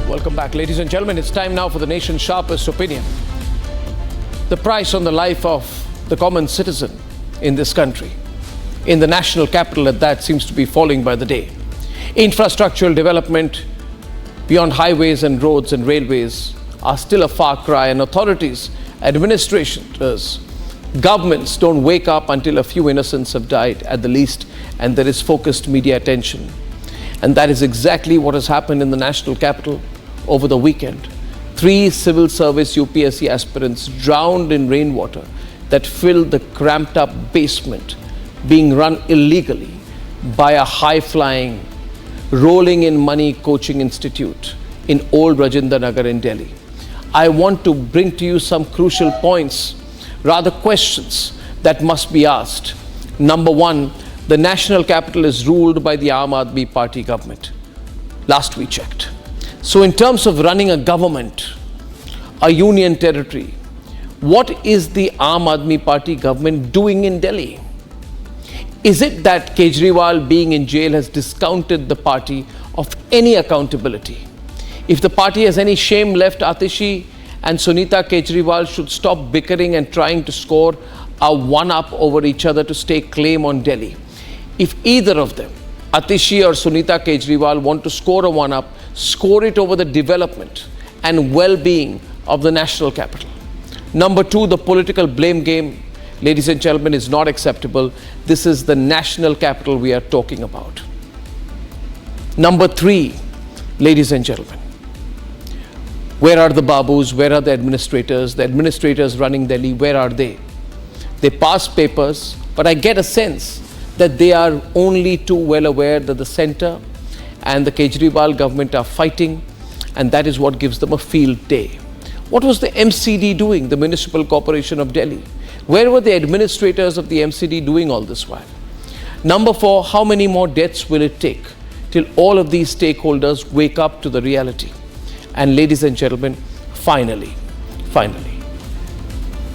Welcome back, ladies and gentlemen. It's time now for the nation's sharpest opinion. The price on the life of the common citizen in this country, in the national capital at that, seems to be falling by the day. Infrastructural development beyond highways and roads and railways are still a far cry, and authorities, administrators, governments don't wake up until a few innocents have died at the least, and there is focused media attention. And that is exactly what has happened in the national capital over the weekend. 3 civil service UPSC aspirants drowned in rainwater that filled the cramped up basement being run illegally by a high-flying, rolling in money coaching institute in Old Rajendra Nagar in Delhi. I want to bring to you some crucial points, rather questions that must be asked. Number one, the national capital is ruled by the Aam Aadmi Party government. Last we checked. So in terms of running a government, a union territory, what is the Aam Aadmi Party government doing in Delhi? Is it that Kejriwal being in jail has discounted the party of any accountability? If the party has any shame left, Atishi and Sunita Kejriwal should stop bickering and trying to score a one-up over each other to stake claim on Delhi. If either of them, Atishi or Sunita Kejriwal, want to score a one-up, score it over the development and well-being of the national capital. Number two, the political blame game, ladies and gentlemen, is not acceptable. This is the national capital we are talking about. Number three, ladies and gentlemen, where are the babus? Where are the administrators? The administrators running Delhi, where are they? They pass papers, but I get a sense that they are only too well aware that the centre and the Kejriwal government are fighting, and that is what gives them a field day. What was the MCD doing, the Municipal Corporation of Delhi? Where were the administrators of the MCD doing all this while? Number four, how many more deaths will it take till all of these stakeholders wake up to the reality? And ladies and gentlemen, finally,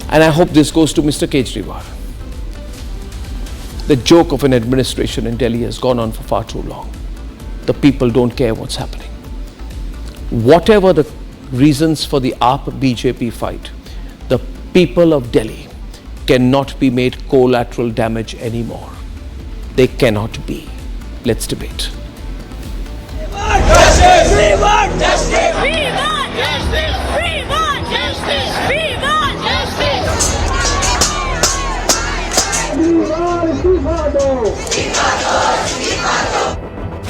and I hope this goes to Mr. Kejriwal, the joke of an administration in Delhi has gone on for far too long. The people don't care what's happening. Whatever the reasons for the AAP-BJP fight, the people of Delhi cannot be made collateral damage anymore. They cannot be. Let's debate. We want justice! We want justice! We want justice! We want justice! We want justice!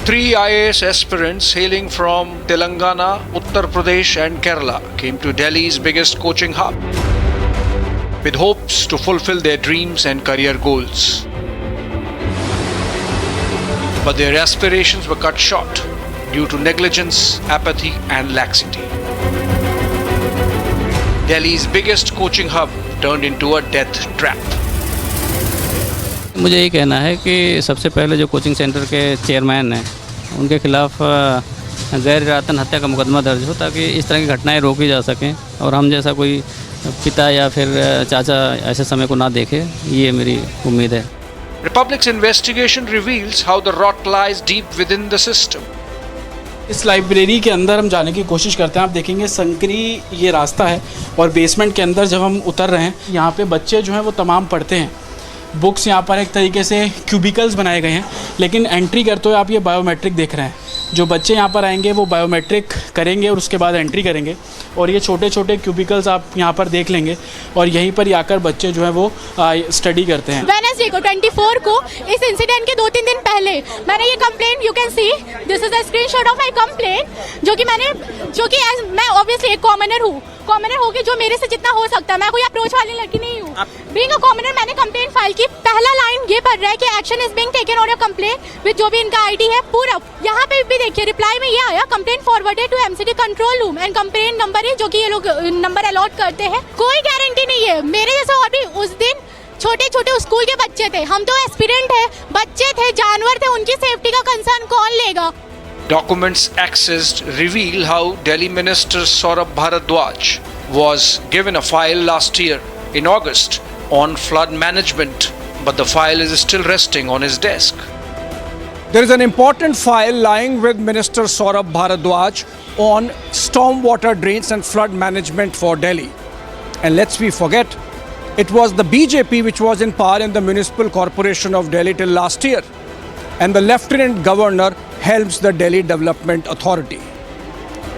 3 IAS aspirants hailing from Telangana, Uttar Pradesh and Kerala came to Delhi's biggest coaching hub with hopes to fulfill their dreams and career goals. But their aspirations were cut short due to negligence, apathy and laxity. Delhi's biggest coaching hub turned into a death trap. मुझे ये कहना है कि सबसे पहले जो coaching centre के chairman हैं उनके खिलाफ गैर इरादतन हत्या का मुकदमा दर्ज हो ताकि इस तरह की घटनाएं रोकी जा सकें और हम जैसा कोई पिता या फिर चाचा ऐसे समय को ना देखे, ये मेरी उम्मीद है। Republic's investigation reveals how the rot lies deep within the system. इस लाइब्रेरी के अंदर हम जाने की कोशिश करते हैं। आप देखेंगे संकरी ये रास्ता है और बेसमेंट के अंदर जब हम उतर रहे हैं, यहाँ पे बच्चे जो हैं वो तमाम पढ़ते हैं। बुक्स यहाँ पर एक तरीके से क्यूबिकल्स बनाए गए हैं, लेकिन एंट्री करते हुए आप ये बायोमेट्रिक देख रहे हैं। जो बच्चे यहाँ पर आएंगे वो बायोमेट्रिक करेंगे और उसके बाद एंट्री करेंगे, और ये छोटे छोटे क्यूबिकल्स आप यहाँ पर देख लेंगे और यहीं पर आकर बच्चे जो है वो स्टडी करते हैं। वेडनेसडे को 24 को इस इंसिडेंट के 2-3 दिन पहले मैंने ये complaint, you can see this is a screenshot of my complaint, जो कि मैं ऑब्वियसली एक कॉमनर होके जो मेरे से जितना हो सकता है, मैं कोई अप्रोच वाली लड़की नहीं हूँ। बीइंग अ कॉमनर मैंने कंप्लेंट फाइल की। पहला लाइन ये पढ़ रहा है कि action is being taken on your complaint with जो भी इनका आईडी है पूरा। यहाँ पे भी देखिए रिप्लाई में ये आया, complaint forwarded to MCD control room and complaint number है जो कि ये लोग नंबर अलॉट करते हैं। कोई गारंटी नहीं है। मेरे जैसे और भी उस दिन छोटे छोटे स्कूल के बच्चे थे, हम तो एस्पिरेंट है, बच्चे थे, जानवर थे, उनकी सेफ्टी का कंसर्न कौन लेगा? Documents accessed reveal how Delhi Minister Saurabh Bharadwaj was given a file last year in August on flood management, but the file is still resting on his desk. There is an important file lying with Minister Saurabh Bharadwaj on stormwater drains and flood management for Delhi. And lest we forget, it was the BJP which was in power in the Municipal Corporation of Delhi till last year. And the Lieutenant Governor helms the Delhi Development Authority.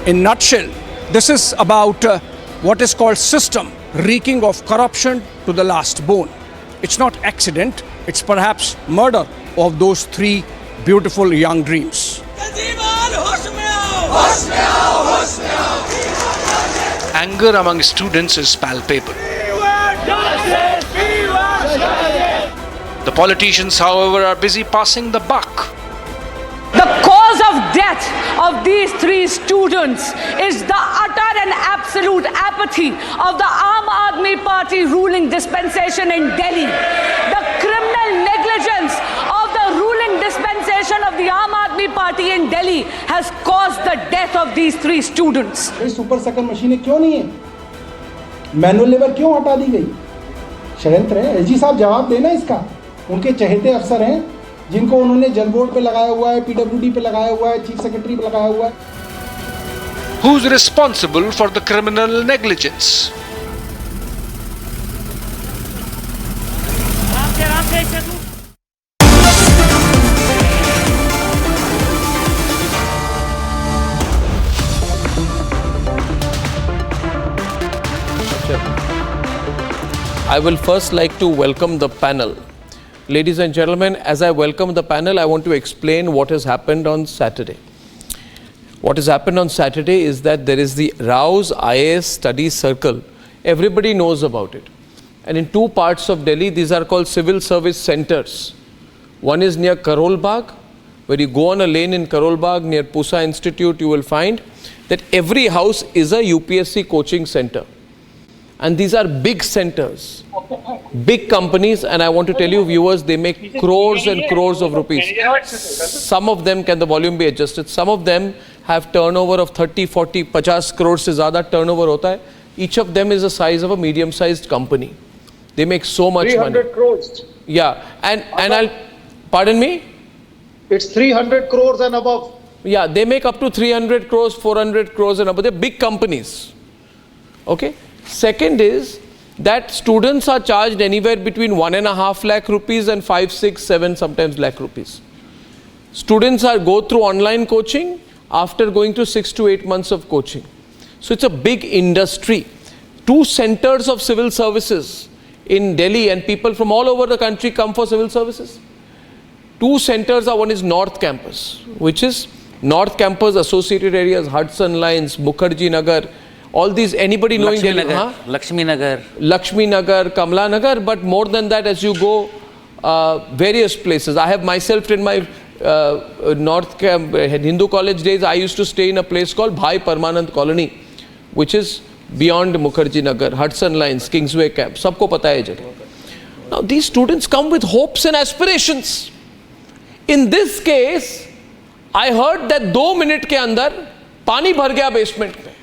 In nutshell, this is about what is called system reeking of corruption to the last bone. It's not accident, it's perhaps murder of those three beautiful young dreams. Anger among students is palpable. The politicians, however, are busy passing the buck. The cause of death of these three students is the utter and absolute apathy of the Aam Aadmi Party ruling dispensation in Delhi. The criminal negligence of the ruling dispensation of the Aam Aadmi Party in Delhi has caused the death of these three students. Super second मशीनें क्यों नहीं है? Manual labour क्यों हटा दी गई? षड्यंत्र है। SG साहब जवाब देना इसका। उनके चहेते अफसर हैं जिनको उन्होंने जल बोर्ड पे लगाया हुआ है, पीडब्ल्यूडी पे लगाया हुआ है, चीफ सेक्रेटरी पे लगाया हुआ है। Who's responsible for the criminal negligence? I will first like to welcome the panel. Ladies and gentlemen, as I welcome the panel, I want to explain what has happened on Saturday. What has happened on Saturday is that there is the Rao's IAS Study Circle. Everybody knows about it. And in two parts of Delhi, these are called civil service centers. One is near Karol Bagh, where you go on a lane in Karol Bagh near Pusa Institute, you will find that every house is a UPSC coaching center. And these are big centers, big companies, and I want to tell you viewers, they make crores and crores of rupees. Some of them, can the volume be adjusted? Some of them have turnover of 30, 40, 50 crores se zyada turnover hota hai. Each of them is the size of a medium-sized company. They make so much 300 money. crores. Yeah, and I'll, pardon me? It's 300 crores and above. Yeah, they make up to 300 crores, 400 crores and above. They're big companies. Okay? Second is that students are charged anywhere between 1.5 lakh rupees and 5, 6, 7 sometimes lakh rupees. Students go through online coaching after going through 6 to 8 months of coaching. So it's a big industry. 2 centers of civil services in Delhi, and people from all over the country come for civil services. 2 centers are, one is North Campus, which is North Campus associated areas, Hudson Lines, Mukherjee Nagar, all these, anybody knowing Delhi? Lakshmi Nagar, Kamla Nagar, but more than that, as you go various places. I have myself in my North Camp, Hindu college days, I used to stay in a place called Bhai Parmanand Colony, which is beyond Mukherjee Nagar, Hudson Lines, Kingsway Camp. Sabko pata hai jagah. Now these students come with hopes and aspirations. In this case, I heard that 2 minutes ke andar pani bhar gaya basement mein.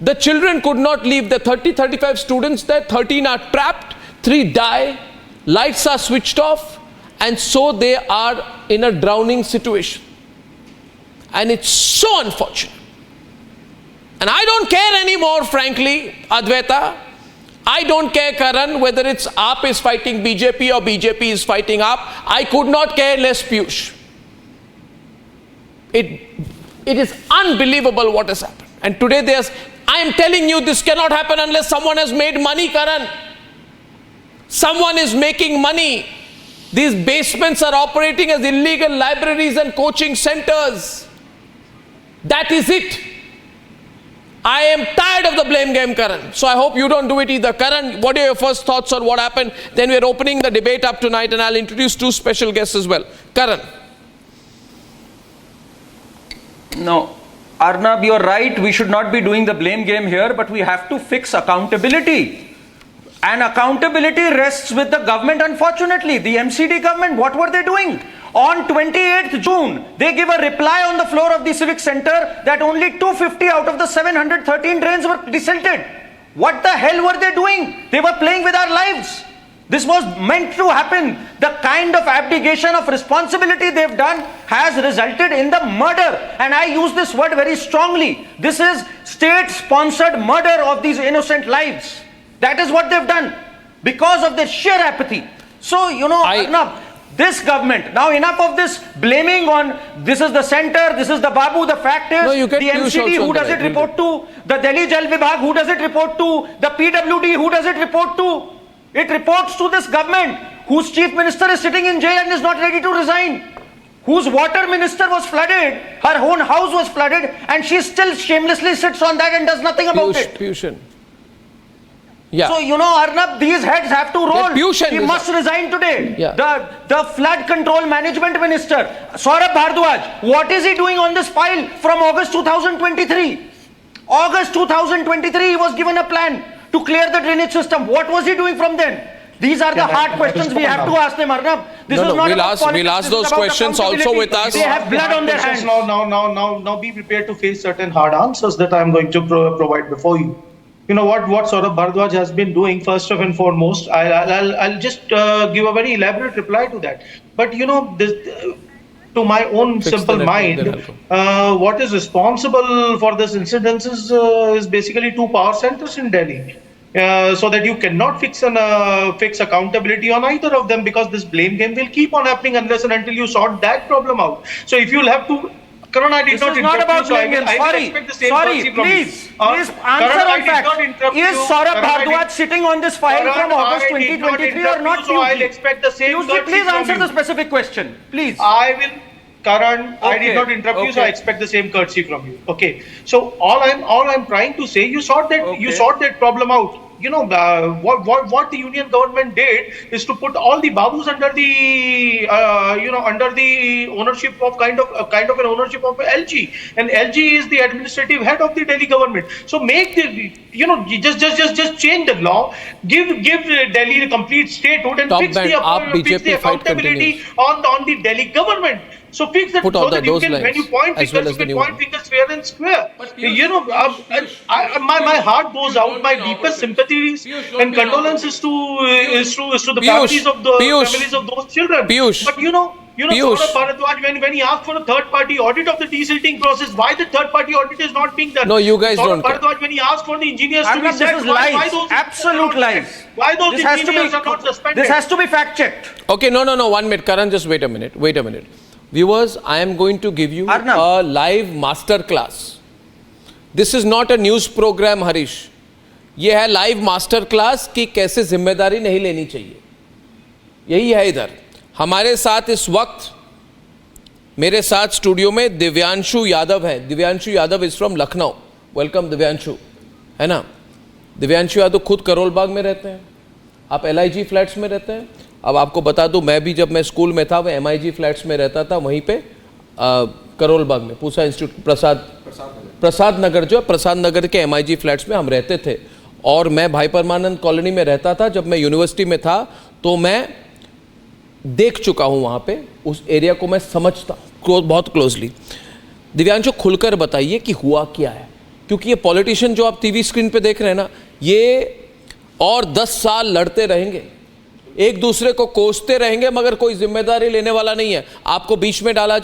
The children could not leave. The 30-35 students there, 13 are trapped, 3 die, lights are switched off, and so they are in a drowning situation. And it's so unfortunate. And I don't care anymore, frankly, Advaita. I don't care, Karan, whether it's AAP is fighting BJP or BJP is fighting AAP. I could not care less, Piyush. It is unbelievable what has happened. And today I am telling you, this cannot happen unless someone has made money, Karan. Someone is making money. These basements are operating as illegal libraries and coaching centers. That is it. I am tired of the blame game, Karan. So I hope you don't do it either. Karan, what are your first thoughts on what happened? Then we are opening the debate up tonight, and I'll introduce 2 special guests as well. Karan. No. Arnab, you're right, we should not be doing the blame game here, but we have to fix accountability. And accountability rests with the government, unfortunately. The MCD government, what were they doing? On 28th June, they give a reply on the floor of the Civic Center that only 250 out of the 713 drains were desilted. What the hell were they doing? They were playing with our lives. This was meant to happen. The kind of abdication of responsibility they've done has resulted in the murder. And I use this word very strongly. This is state-sponsored murder of these innocent lives. That is what they've done because of their sheer apathy. So, Arnab, this government, now enough of this blaming on this is the center, this is the Babu. The fact is, the MCD, who does it report to? The Delhi Jal Vibhag, who does it report to? The PWD, who does it report to? It reports to this government, whose chief minister is sitting in jail and is not ready to resign, whose water minister was flooded, her own house was flooded, and she still shamelessly sits on that and does nothing about it. Piyushan. Yeah. So, Arnab, these heads have to roll. He must resign today. Yeah. The flood control management minister, Saurabh Bhardwaj, what is he doing on this file from August 2023? August 2023, he was given a plan to clear the drainage system. What was he doing from then? These are the hard questions we have to ask them, Arnab. This is not about politics. We'll ask those questions also with us. They have blood on their hands. Now be prepared to face certain hard answers that I'm going to provide before you. You know what Saurabh Bhardwaj has been doing, first and foremost, I'll just give a very elaborate reply to that. But this, to my own simple mind, what is responsible for this incident is basically two power centers in Delhi. So that you cannot fix accountability on either of them, because this blame game will keep on happening unless and until you sort that problem out. So if you'll have to, Karan, I did not interrupt you. Sorry, please answer on fact. Is Saurabh Bhardwaj sitting on this file from August 2023 or not? So I'll expect the same. Please answer the specific question, please. I will. Karan, I did not interrupt you, so I expect the same courtesy from you. Okay. So all I'm trying to say, you sort that problem out. What the union government did is to put all the Babus under the under the ownership of kind of an ownership of LG, and LG is the administrative head of the Delhi government. So make the just change the law, give Delhi the complete statehood, and fix the accountability on the Delhi government. So fix that, so that you can, when you point fingers, you can point fingers fair and square. My heart goes out, my deepest sympathies and condolences to the families of those children. But Saurabh Bhardwaj, when he asked for a third-party audit of the desilting process, why the third-party audit is not being done? No, you guys don't. Saurabh Bhardwaj, when he asked for the engineers to be sacked, why those absolute lies? Why those engineers are not suspended? This has to be fact-checked. Okay, no, 1 minute. Karan, just wait a minute. Viewers, I am going to give you a live master class. This is not a news program, Harish. ये है live master class कि कैसे जिम्मेदारी नहीं लेनी चाहिए. यही है इधर. हमारे साथ इस वक्त मेरे साथ स्टूडियो में दिव्यांशु यादव है. Divyanshu Yadav is from Lucknow. Welcome Divyanshu, है ना. दिव्यांशु यादव खुद करोल बाग में रहते हैं. आप LIG फ्लैट्स में रहते हैं. अब आपको बता दूं, मैं भी जब मैं स्कूल में था, मैं MIG फ्लैट्स में रहता था, वहीं पे करोल बाग में पूसा इंस्टीट्यूट प्रसाद नगर जो है, प्रसाद नगर के MIG फ्लैट्स में हम रहते थे. और मैं भाई परमानंद कॉलोनी में रहता था. जब मैं यूनिवर्सिटी में था तो मैं देख चुका हूं वहाँ पे, उस एरिया को मैं समझता बहुत क्लोजली. दिव्यांशु, खुलकर बताइए कि हुआ क्या है, क्योंकि ये पॉलिटिशियन जो आप टीवी स्क्रीन पे देख रहे हैं ना, ये और 10 साल लड़ते रहेंगे, एक दूसरे को कोसते रहेंगे, मगर कोई जिम्मेदारी लेने वाला नहीं है. आपको बीच में डाला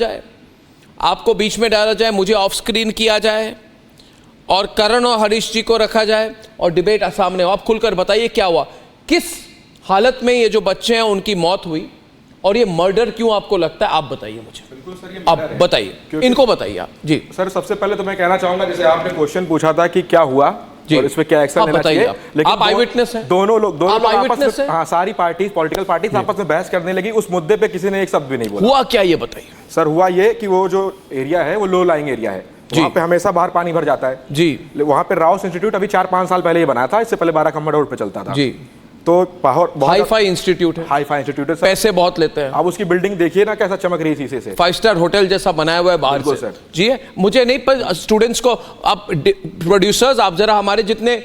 जाए, मुझे ऑफ स्क्रीन किया जाए, और करण और हरीश जी को रखा जाए, और डिबेट सामने हो. आप खुलकर बताइए क्या हुआ, किस हालत में ये जो बच्चे हैं उनकी मौत हुई, और ये मर्डर क्यों आपको लगता है, आप बताइए मुझे. बिल्कुल सर, ये आप बताइए, इनको बताइए आप. जी सर, सबसे पहले तो मैं कहना चाहूंगा, जैसे आपने क्वेश्चन पूछा था कि क्या हुआ और इसमें क्या एक्शन लेना चाहिए, लेकिन आप आई विटनेस हैं, दोनों लोग आपस में, हाँ, सारी पार्टीज, पॉलिटिकल पार्टीज आपस में बहस करने लगी. उस मुद्दे पे किसी ने एक शब्द भी नहीं बोला. हुआ क्या ये बताइए. सर, हुआ ये कि वो जो एरिया है वो लो लाइंग एरिया है, वहाँ पे हमेशा बाहर पानी भर जाता है जी. वहाँ पे राउस इंस्टीट्यूट अभी 4-5 साल पहले ये बना था, इससे पहले 12 खम्बा रोड पे चलता था जी. तो हाई-फाई इंस्टीट्यूट है, पैसे बहुत लेते हैं. अब उसकी बिल्डिंग देखिए ना कैसा चमक रही है शीशे से, 5 स्टार होटल जैसा बनाया हुआ है बाहर से. सर जी है, मुझे नहीं, पर स्टूडेंट्स को आप प्रोड्यूसर्स, आप जरा हमारे जितने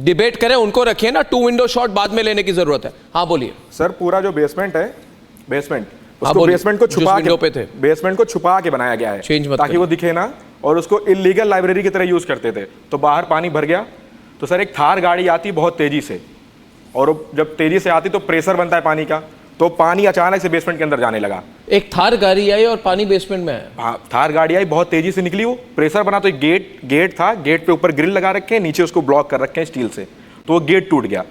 डिबेट करें उनको रखिए ना. 2 विंडो शॉट बाद में लेने की जरूरत है. हाँ बोलिए सर. पूरा जो बेसमेंट है, उसको बेसमेंट को छुपा के बनाया गया है ताकि वो दिखे ना, और उसको इलीगल लाइब्रेरी की तरह यूज करते थे. तो बाहर पानी भर गया तो सर एक थार गाड़ी आती बहुत तेजी से, और जब तेजी से आती तो प्रेशर बनता है पानी का, तो पानी अचानक से बेसमेंट के अंदर जाने लगा। एक थार गाड़ी आई और पानी बेसमेंट में आया। हाँ, थार गाड़ी आई, बहुत तेजी से निकली, वो प्रेशर बना, तो एक गेट था, गेट पे ऊपर ग्रिल लगा रखे हैं, नीचे उसको ब्लॉक कर रखे हैं स्टील से, तो वो गेट टूट गया।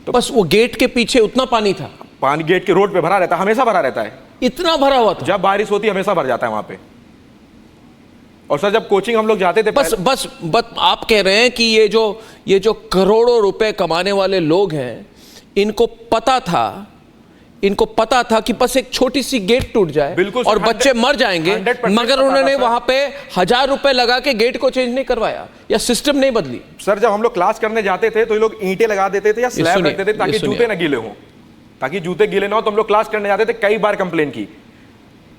तो बस वो गेट के पीछे उतना पानी था? पानी गेट के रोड पे भरा रहता है, हमेशा भरा रहता है। इतना भरा हुआ था? जब बारिश होती है हमेशा भर जाता है वहां पे। और सर जब कोचिंग हम लोग जाते थे, बस आप कह रहे हैं कि ये जो करोड़ों रुपए कमाने वाले लोग हैं, इनको पता था कि बस एक छोटी सी गेट टूट जाए और बच्चे मर जाएंगे, मगर उन्होंने वहां पे 1000 रुपए लगा के गेट को चेंज नहीं करवाया या सिस्टम नहीं बदली। सर जब हम लोग क्लास करने जाते थे तो ये लोग ईंटें लगा देते थे या स्लैब रख देते थे ताकि जूते ना गीले हों, ताकि जूते गीले ना हो। तो हम लोग क्लास करने जाते थे, कई बार कंप्लेन की।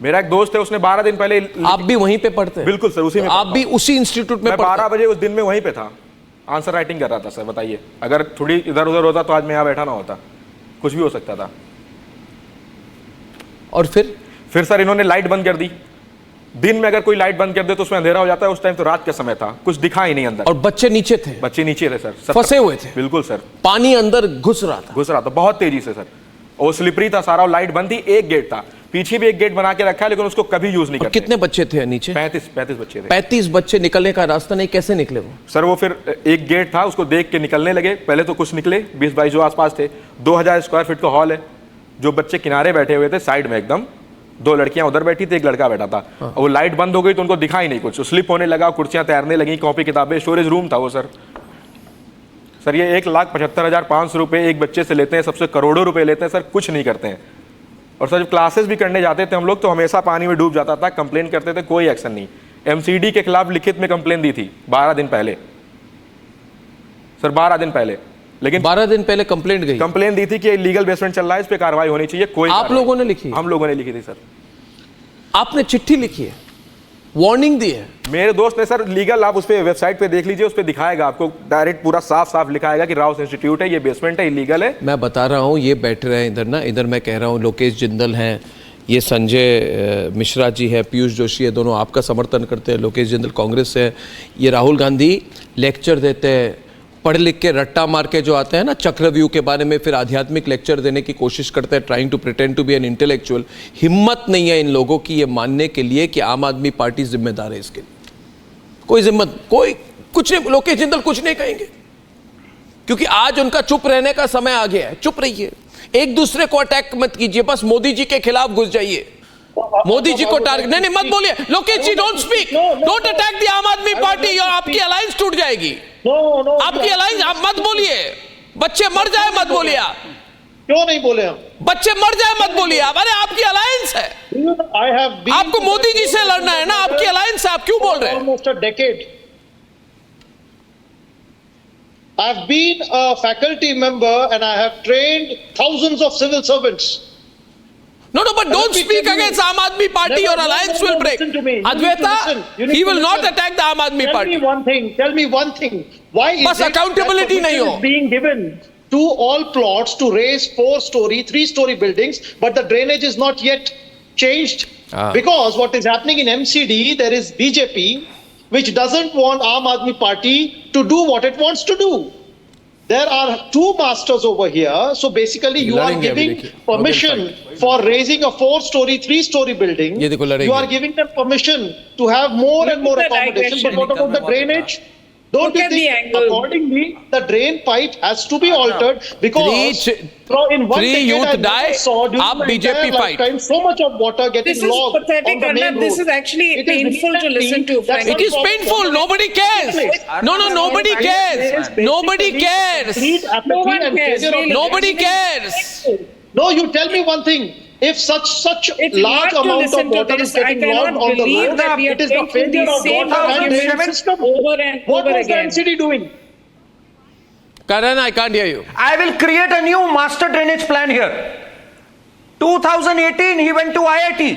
मेरा एक दोस्त है, उसने 12 दिन पहले। आप भी वहीं पे पढ़ते हैं? बिल्कुल सर, उसी में। आप भी उसी इंस्टीट्यूट में? 12 बजे उस दिन में वहीं पे था, आंसर राइटिंग कर रहा था। सर बताइए, अगर थोड़ी इधर उधर होता तो आज मैं यहाँ बैठा ना होता, कुछ भी हो सकता था। और फिर सर इन्होंने लाइट बंद कर दी। दिन में अगर कोई लाइट बंद कर दे तो उसमें अंधेरा हो जाता है, उस टाइम तो रात का समय था, कुछ दिखा ही नहीं अंदर। और बच्चे नीचे थे? बच्चे नीचे थे सर, फंसे हुए थे। बिल्कुल सर, पानी अंदर घुस रहा था बहुत तेजी से सर, और स्लिपरी था सारा, और लाइट बंद थी। एक गेट था, पीछे भी एक गेट बना के रखा है, लेकिन उसको कभी यूज नहीं करते। कितने बच्चे थे नीचे? 35 बच्चे थे। 35 बच्चे, निकलने का रास्ता नहीं, कैसे निकले वो? सर वो फिर एक गेट था, उसको देख के निकलने लगे। पहले तो कुछ निकले, 20-22 जो आसपास थे। 2000 स्क्वायर फीट का हॉल है, जो बच्चे किनारे बैठे हुए थे साइड में एकदम, 2 लड़कियां उधर बैठी थी, एक लड़का बैठा था। हाँ। वो लाइट बंद हो गई तो उनको दिखा ही नहीं कुछ, स्लिप होने लगा, कुर्सियां तैरने लगी, कॉपी किताबें, स्टोरेज रूम था वो। सर ये 1,75,500 रुपए एक बच्चे से लेते हैं, सबसे करोड़ों रुपए लेते हैं सर, कुछ नहीं करते हैं। और सर जब क्लासेस भी करने जाते थे हम लोग तो हमेशा पानी में डूब जाता था, कंप्लेन करते थे, कोई एक्शन नहीं। एमसीडी के खिलाफ लिखित में कंप्लेन दी थी 12 दिन पहले सर, 12 दिन पहले। लेकिन 12 दिन पहले कंप्लेन दी थी कि इलीगल बेसमेंट चल रहा है, इस पे कार्रवाई होनी चाहिए। कोई आप लोगों ने लिखी? हम लोगों ने लिखी थी सर। आपने चिट्ठी लिखी है, वार्निंग दी है? मेरे दोस्त ने सर, लीगल आप उस पे वेबसाइट पे देख लीजिए, उस पे दिखाएगा आपको, डायरेक्ट पूरा साफ लिखाएगा कि राउस इंस्टीट्यूट है, ये बेसमेंट है, इलीगल है। मैं बता रहा हूँ, ये बैठ रहे हैं इधर ना, इधर मैं कह रहा हूँ लोकेश जिंदल हैं, ये संजय मिश्रा जी है, पीयूष जोशी है, दोनों आपका समर्थन करते हैं। लोकेश जिंदल कांग्रेस से, ये राहुल गांधी लेक्चर देते हैं, पढ़ लिख के रट्टा मार के जो आते हैं ना चक्रव्यूह के बारे में, फिर आध्यात्मिक लेक्चर देने की कोशिश करते हैं, trying to pretend to be an intellectual. हिम्मत नहीं है इन लोगों की ये मानने के लिए कि आम आदमी पार्टी जिम्मेदार है इसके लिए। कोई कुछ नहीं, लोकेश जिंदल कुछ नहीं कहेंगे, क्योंकि आज उनका चुप रहने का समय आ गया है। चुप रहिए, एक दूसरे को अटैक मत कीजिए, बस मोदी जी के खिलाफ घुस जाइए, मोदी जी को टारगेट नहीं मत बोलिए। Lokesh ji don't speak, don't attack the Aam Aadmi party, और आपकी अलायंस टूट जाएगी। आपकी अलायंस, आप मत बोलिए, बच्चे मर जाए मत बोलिए आप। क्यों नहीं बोले हम? बच्चे मर जाए मत बोलिए आप, अरे आपकी अलायंस है, आपको मोदी जी से लड़ना है ना, आपकी अलायंस है, आप क्यों बोल रहे हैं? Almost a decade. I've been a faculty member and I have trained thousands of civil servants. No, but don't speak against Aam Aadmi Party or alliance will break. Advaita, he will not attack the Aam Aadmi Party. Tell me one thing. Why is it accountability nahi ho? Being given to all plots to raise 4-story, 3-story buildings, but the drainage is not yet changed? Because what is happening in MCD, there is BJP, which doesn't want Aam Aadmi Party to do what it wants to do. There are 2 masters over here, so basically you are giving permission for raising a 4-story, 3-story building. You are giving them permission to have more and more accommodation, but what about the drainage? Don't you think accordingly the drain pipe has to be altered, because in one decade youth I die, saw during my BJP entire lifetime so much of water getting logged on the main road. This is actually painful to listen to. It is painful. Nobody cares. No, nobody cares. Nobody cares. No one cares. Nobody cares. No, you tell me one thing. If such large amount of water is getting logged on the road, it is the failure of water and drainage system. What was the NCD doing? Karan, I can't hear you. I will create a new master drainage plan here. 2018, he went to IIT.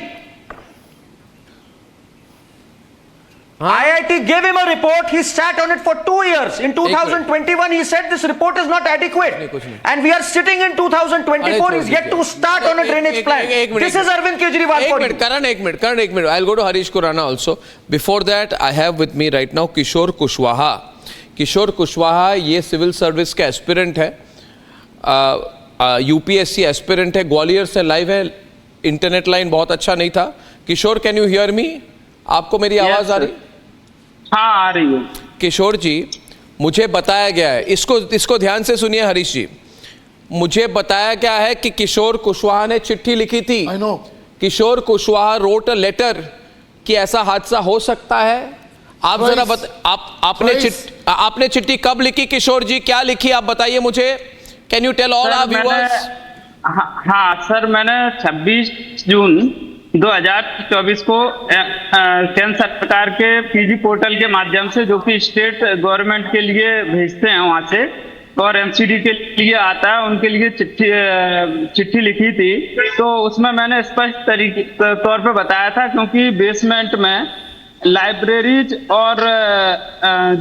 IIT gave him a report, he sat on it for 2 years. In 2021, he said this report is not adequate. And we are sitting in 2024, he's yet to start on a drainage plan. This is Arvind Kejriwal for you. Karan, एक minute. I'll go to Harish Khurana also. Before that, I have with me right now Kishore Kushwaha. किशोर कुशवाहा ये civil service का aspirant है, UPSC aspirant है, ग्वालियर से live है, internet line बहुत अच्छा नहीं था। किशोर, कैन यू हियर मी? आपको मेरी आवाज आ रही? हाँ, आ रही है। किशोर जी, मुझे बताया गया है, इसको ध्यान से सुनिए हरीश जी, मुझे बताया गया है कि किशोर कुशवाहा ने चिट्ठी लिखी थी। I know. Kishore Kushwaha wrote a letter कि ऐसा हादसा हो सकता है। आप जरा आपने चिट्ठी कब लिखी किशोर जी, क्या लिखी आप बताइए मुझे। Can you tell all our viewers? हाँ सर, मैंने 26 जून 2024 को केंद्र सरकार के पीजी पोर्टल के माध्यम से, जो कि स्टेट गवर्नमेंट के लिए भेजते हैं वहां से और एमसीडी के लिए आता है, उनके लिए चिट्ठी लिखी थी। तो उसमें मैंने स्पष्ट तौर पे बताया था, क्योंकि बेसमेंट में लाइब्रेरीज और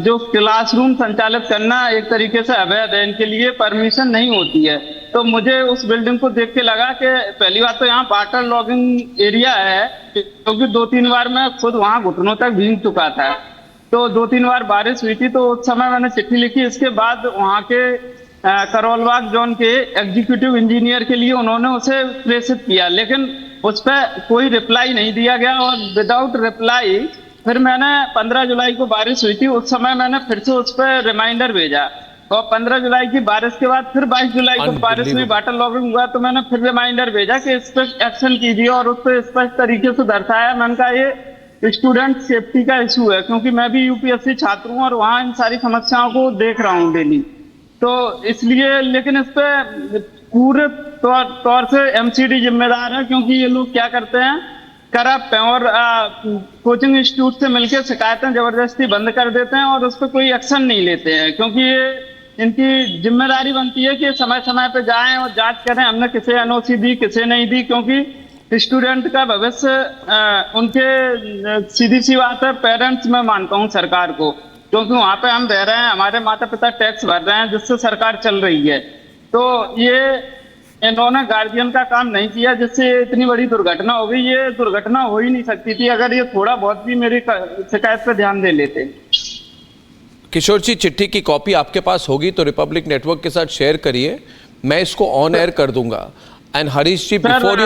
जो क्लासरूम संचालित करना एक तरीके से अवैध है, इनके लिए परमिशन नहीं होती है। तो मुझे उस बिल्डिंग को देख के लगा कि पहली बात तो यहाँ वाटर लॉगिंग एरिया है, क्योंकि 2-3 बार मैं खुद वहाँ घुटनों तक भीग चुका था। तो 2-3 बार बारिश हुई थी, तो उस समय मैंने चिट्ठी लिखी। इसके बाद वहाँ के करोलबाग जोन के एग्जीक्यूटिव इंजीनियर के लिए उन्होंने उसे प्रेषित किया, लेकिन उस पर कोई रिप्लाई नहीं दिया गया। और विदाउट रिप्लाई फिर मैंने 15 जुलाई को बारिश हुई थी, उस समय मैंने फिर से उस पर रिमाइंडर भेजा। और 15 जुलाई की बारिश के बाद फिर 22 जुलाई को बारिश में वाटर लॉगिंग हुआ, तो मैंने फिर रिमाइंडर भेजा कि इस पर एक्शन कीजिए। और उस पर स्पष्ट तरीके से दर्शाया, मैंने कहा ये स्टूडेंट सेफ्टी का इशू है, क्योंकि मैं भी यूपीएससी छात्र हूँ और वहाँ इन सारी समस्याओं को देख रहा हूँ डेली। तो इसलिए, लेकिन इस पे पूरे तौर से एमसीडी जिम्मेदार है, क्योंकि ये लोग क्या करते हैं, करप्ट हैं और कोचिंग इंस्टीट्यूट से मिलकर शिकायतें जबरदस्ती बंद कर देते हैं और उस पर कोई एक्शन नहीं लेते हैं, क्योंकि ये इनकी जिम्मेदारी बनती है कि समय समय पे जाएं और जांच करें हमने किसे एनओसी दी, किसे नहीं दी। क्योंकि स्टूडेंट का भविष्य उनके, सीधी सी बात है, पेरेंट्स में मानता हूँ सरकार को, क्योंकि वहाँ पे हम रह रहे हैं, हमारे माता पिता टैक्स भर रहे हैं, जिससे सरकार चल रही है। तो ये इन्होंने गार्जियन का काम नहीं किया, जिससे इतनी बड़ी दुर्घटना हो गई। ये दुर्घटना हो ही नहीं सकती थी अगर ये थोड़ा बहुत भी मेरी शिकायत पर ध्यान दे लेते। किशोर जी, चिट्ठी की कॉपी आपके पास होगी तो रिपब्लिक नेटवर्क के साथ शेयर करिए, मैं इसको ऑन एयर कर दूंगा। And Harish ji, before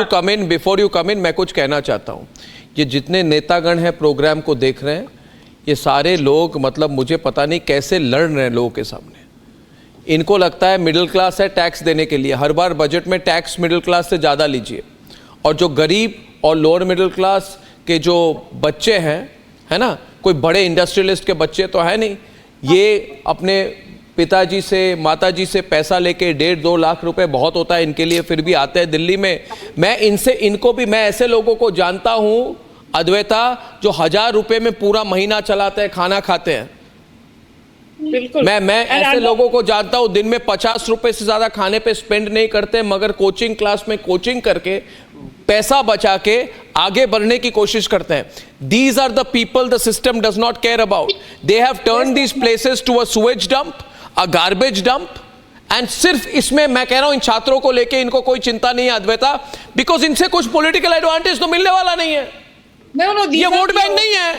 you come in मैं कुछ कहना चाहता हूँ। ये जितने नेतागण हैं प्रोग्राम को देख रहे हैं, ये सारे लोग, मतलब मुझे पता नहीं कैसे लड़ रहे हैं लोगों के सामने। इनको लगता है मिडिल क्लास है टैक्स देने के लिए, हर बार बजट में टैक्स मिडिल क्लास से ज़्यादा लीजिए, और जो गरीब और लोअर मिडिल क्लास के जो बच्चे हैं, है ना, कोई बड़े इंडस्ट्रियलिस्ट के बच्चे तो है नहीं, ये अपने पिताजी से माताजी से पैसा लेके 1.5-2 लाख रुपए बहुत होता है इनके लिए, फिर भी आते हैं दिल्ली में। मैं ऐसे लोगों को जानता हूँ अद्वैता, जो 1000 रुपए में पूरा महीना चलाते हैं, खाना खाते हैं। बिल्कुल। मैं ऐसे लोगों को जानता हूं, दिन में 50 रुपए से ज्यादा खाने पे स्पेंड नहीं करते, मगर कोचिंग क्लास में कोचिंग करके पैसा बचा के आगे बढ़ने की कोशिश करते हैं। These are the people the system does not care about. They have turned these places to a sewage dump, a garbage dump, and सिर्फ इसमें मैं कह रहा हूं इन छात्रों को लेके इनको कोई चिंता नहीं है अद्वैता, बिकॉज इनसे कुछ पॉलिटिकल एडवांटेज तो मिलने वाला नहीं है। ये वोट बैंक नहीं है।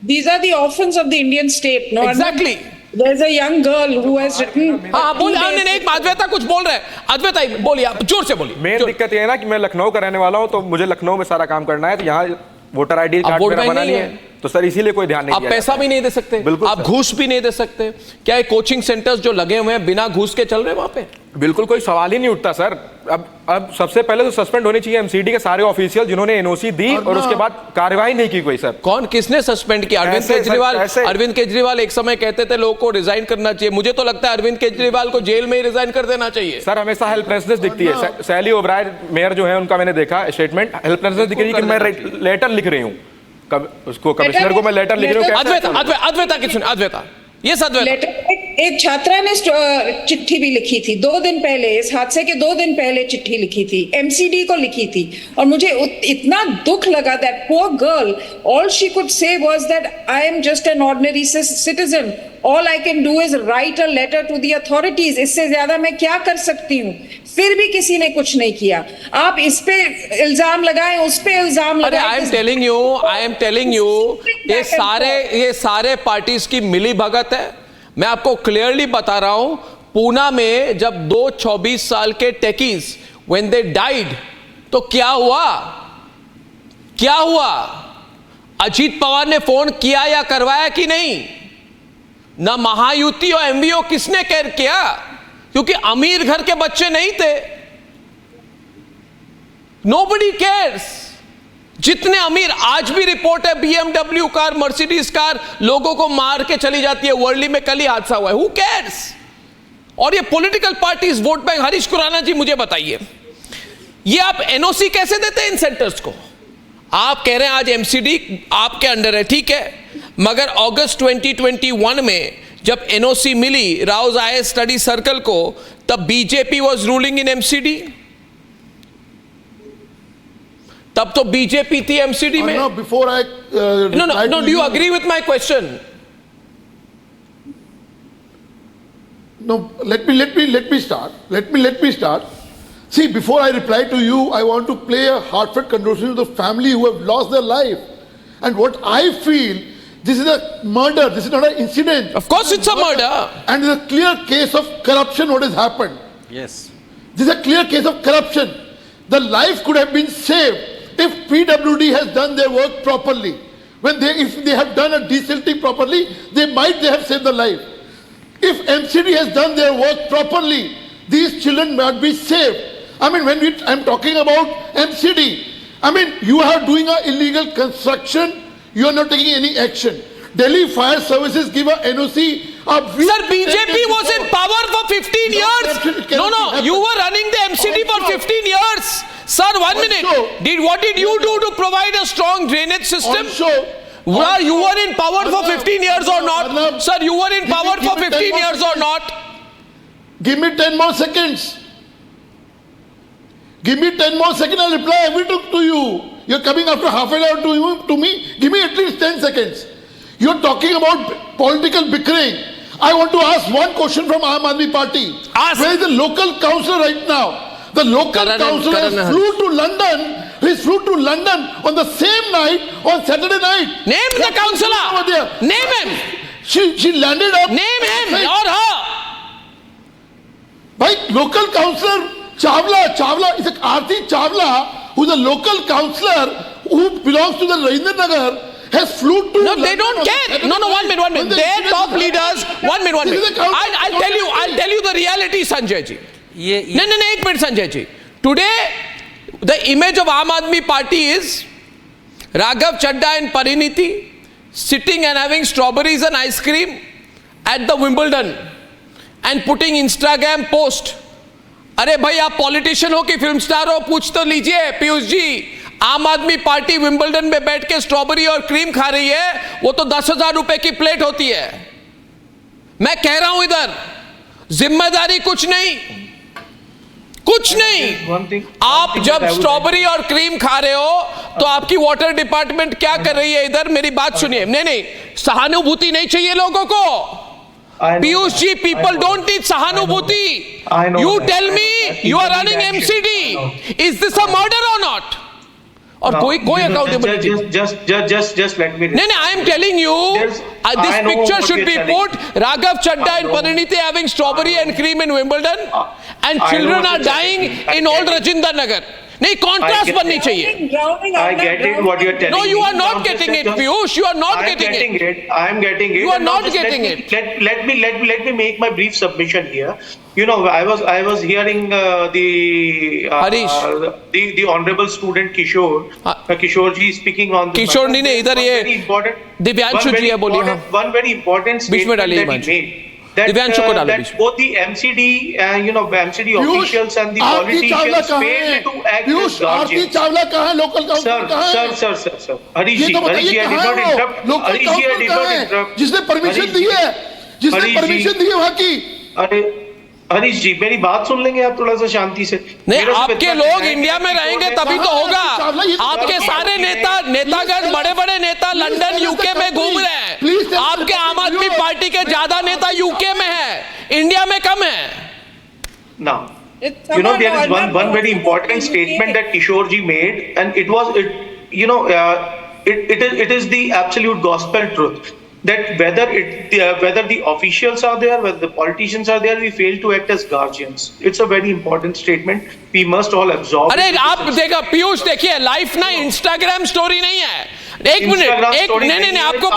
These are the orphans of the Indian state. No, exactly. There's a young girl who has written. हाँ बोलिए, नहीं एक अद्वैता कुछ बोल रहे हैं, अद्वैता बोलिए, आप जोर से बोलिए। मेन दिक्कत ये है ना कि मैं लखनऊ का रहने वाला हूँ, तो मुझे लखनऊ में सारा काम करना है, तो यहाँ वोटर आईडी कार्ड मेरा बना नहीं है, तो सर इसीलिए कोई ध्यान नहीं दिया। आप पैसा भी नहीं दे सकते, आप घूस भी नहीं दे सकते। क्या ये कोचिंग सेंटर्स जो लगे हुए हैं बिना घूस के चल रहे हैं वहां पे? बिल्कुल कोई सवाल ही नहीं उठता सर। अब सबसे पहले तो सस्पेंड होनी चाहिए एमसीडी के सारे ऑफिशियल जिन्होंने एनओसी दी और उसके बाद कार्रवाई नहीं की कोई। सर कौन, किसने सस्पेंड किया? अरविंद केजरीवाल एक समय कहते थे लोगों को रिजाइन करना चाहिए। मुझे तो लगता है अरविंद केजरीवाल को जेल में ही रिजाइन कर देना चाहिए। सर हमेशा हेल्पलेसनेस दिखती है। सैली ओबराय मेयर जो है उनका मैंने देखा स्टेटमेट, हेल्पलेसनेस दिख रही है कि मैं लेटर लिख रही हूँ उसको, कमिश्नर को मैं लेटर लिख रही हूँ। अद्वैता की सुनिए, अद्वैता ये एक छात्रा ने चिट्ठी भी लिखी थी 2 दिन पहले, इस हादसे के 2 दिन पहले चिट्ठी लिखी थी, एमसीडी को लिखी थी, और मुझे इतना दुख लगा। That poor girl, all she could say was that I am just an ordinary citizen, all I can do is write a letter to the authorities, इससे ज्यादा मैं क्या कर सकती हूँ। फिर भी किसी ने कुछ नहीं किया। आप इस पे इल्जाम लगाएं, उस पे इल्जाम लगाएं। आई एम टेलिंग यू ये सारे पार्टीज की मिली भगत है। मैं आपको क्लियरली बता रहा हूं, पूना में जब 2 24 साल के टेकीज व्हेन दे डाइड, तो क्या हुआ? क्या हुआ? अजीत पवार ने फोन किया या करवाया कि नहीं? ना महायुति और एमवीओ किसने केयर किया? क्योंकि अमीर घर के बच्चे नहीं थे। Nobody cares. जितने अमीर, आज भी रिपोर्ट है BMW कार, मर्सिडीज कार लोगों को मार के चली जाती है। वर्ली में कल ही हादसा हुआ है। Who cares? और ये political parties, vote bank. Harish Khurana ji मुझे बताइए, ये आप एनओसी कैसे देते हैं इन सेंटर्स को? आप कह रहे हैं आज एमसीडी आपके अंडर है, ठीक है, मगर अगस्त 2021 में जब एनओसी मिली राउज आईएएस स्टडी सर्कल को, तब BJP was ruling in MCD. तब तो बीजेपी थी एमसीडी में। No, before I no, do you agree with my question? No, let me start. See, before I reply to you, I want to play a heartfelt condolences to the family who have lost their life. And what I feel, this is a murder. This is not an incident. Of course, it's a murder. And it's a clear case of corruption. What has happened? Yes. This is a clear case of corruption. The life could have been saved if PWD has done their work properly. If they have done a desilting properly, they have saved the life. If MCD has done their work properly, these children might be saved. I mean, I'm talking about MCD. I mean, you are doing an illegal construction. You are not taking any action. Delhi Fire Services give a NOC. Sir, BJP was in power for 15 years. No, you were running the MCD for 15 years. Sir, 1 minute. What did you do to provide a strong drainage system? You were in power for 15 years or not? Sir, you were in power for 15 years or not? Give me 10 more seconds. Give me 10 more seconds, I'll reply everything to you. You're coming after half an hour to me. Give me at least 10 seconds. You're talking about political bickering. I want to ask one question from Aam Aadmi Party. Ask. Where is the local councillor right now? The local councillor flew to London. He flew to London on the same night, on Saturday night. Name the councillor. Name him. She landed up. Name him or her. By local councillor Chawla is Aarti Chawla, who's a local councillor who belongs to the Rajendra Nagar, has flew to. No, they don't care. No, 1 minute. Their top leaders. 1 minute. I'll tell you the reality, Sanjay ji. No, 1 minute, Sanjay ji. Today, the image of Aam Aadmi Party is Raghav Chadda and Pariniti sitting and having strawberries and ice cream at the Wimbledon and putting Instagram post. अरे भाई, आप politician हो कि film star हो? पूछ तो लीजिए पीयूष जी। आम आदमी पार्टी विंबलडन में बैठ के स्ट्रॉबेरी और क्रीम खा रही है, वो तो 10,000 रुपए की प्लेट होती है। मैं कह रहा हूं इधर जिम्मेदारी कुछ नहीं। आप जब स्ट्रॉबेरी और क्रीम खा रहे हो तो आपकी वाटर डिपार्टमेंट क्या कर रही है इधर? मेरी बात सुनिए। नहीं, सहानुभूति नहीं चाहिए लोगों को। Piyush ji, people don't need sahanubhuti. You tell me, you are running MCD. Is this a murder or not? Or koi accountability? Just let me. No, I am telling you, this picture should be put. Raghav Chadda and Pariniti having strawberry and cream in Wimbledon, and children are dying in old Rajendra Nagar. नहीं, contrast बननी चाहिए। I get it what you're telling. No, you are not getting it, Piyush. You are not getting it. I am getting it. You are not getting it. Let me make my brief submission here. You know, I was hearing Harish, the honorable student Kishore ji speaking on this. Kishore नहीं, इधर ये दिव्यांशु जी है, बोलिए। One very important statement that he made. That both the MCD MCD officials and the politicians failed to act as guardians. आरती चावला कहाँ है? Local councillor कहाँ है? Sir. Harish ji, I did not interrupt. Local councillor कहाँ है? जिसने permission दी है वहाँ की। हरीश जी, मेरी बात सुन लेंगे आप थोड़ा सा शांति से? नहीं, आपके लोग इंडिया में रहेंगे तभी तो होगा। आपके सारे नेतागण, बड़े नेता लंदन यूके में घूम रहे हैं। आपके आम आदमी पार्टी के ज्यादा नेता यूके में है, इंडिया में कम है। Now, there is one very important statement that Kishore ji made, and it is the absolute gospel truth. that whether the officials are there, whether the politicians are there, we fail to act as guardians. It's a very important statement. We must all absorb. अरे आप देखा पीयूष, देखिए life ना Instagram story नहीं है। एक minute, नहीं आपको